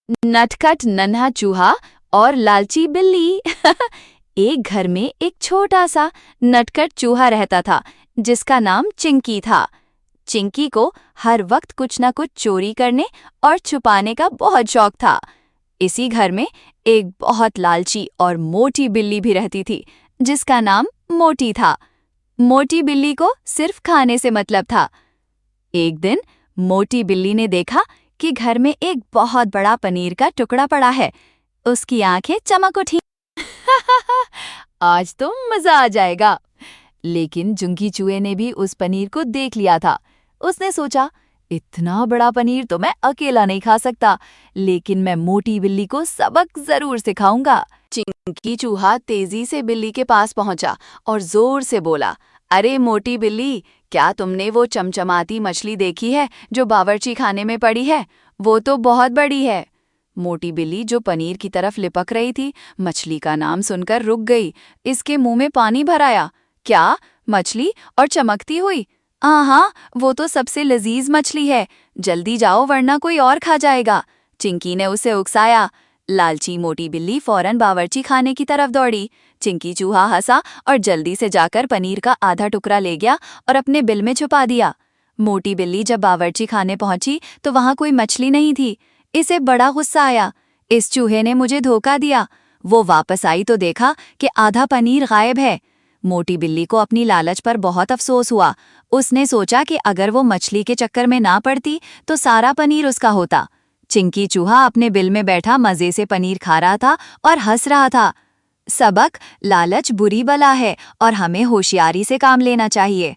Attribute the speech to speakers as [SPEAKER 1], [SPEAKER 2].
[SPEAKER 1] नटखट नन्हा चूहा और लालची बिल्ली। एक घर में एक छोटा सा नटखट चूहा रहता था जिसका नाम चिंकी था। चिंकी को हर वक्त कुछ न कुछ चोरी करने और छुपाने का बहुत शौक था। इसी घर में एक बहुत लालची और मोटी बिल्ली भी रहती थी जिसका नाम मोटी था। मोटी बिल्ली को सिर्फ खाने से मतलब था। एक दिन मोटी बिल्ली ने देखा कि घर में एक बहुत बड़ा पनीर का टुकड़ा पड़ा है। उसकी आंखें चमक उठी। आज तो मजा आ जाएगा। लेकिन जुंगी चूहे ने भी उस पनीर को देख लिया था। उसने सोचा, इतना बड़ा पनीर तो मैं अकेला नहीं खा सकता, लेकिन मैं मोटी बिल्ली को सबक जरूर सिखाऊंगा। चिंकी चूहा तेजी से बिल्ली के पास पहुंचा और जोर से बोला, अरे मोटी बिल्ली, क्या तुमने वो चमचमाती मछली देखी है जो बावर्ची खाने में पड़ी है? वो तो बहुत बड़ी है। मोटी बिल्ली जो पनीर की तरफ लिपक रही थी, मछली का नाम सुनकर रुक गई। इसके मुंह में पानी भर आया। क्या? मछली और चमकती हुई? हाँ, वो तो सबसे लजीज मछली है। जल्दी जाओ वरना कोई और खा जाएगा। चिंकी ने उसे उकसाया। लालची मोटी बिल्ली फौरन बावर्ची खाने की तरफ दौड़ी। चिंकी चूहा हंसा और जल्दी से जाकर पनीर का आधा टुकड़ा ले गया और अपने बिल में छुपा दिया। मोटी बिल्ली जब बावर्ची खाने पहुंची तो वहां कोई मछली नहीं थी। इसे बड़ा गुस्सा आया। इस चूहे ने मुझे धोखा दिया। वो वापस आई तो देखा कि आधा पनीर गायब है। मोटी बिल्ली को अपनी लालच पर बहुत अफसोस हुआ। उसने सोचा कि अगर वो मछली के चक्कर में ना पड़ती तो सारा पनीर उसका होता। चिंकी चूहा अपने बिल में बैठा मजे से पनीर खा रहा था और हंस रहा था। सबक: लालच बुरी बला है और हमें होशियारी से काम लेना चाहिए।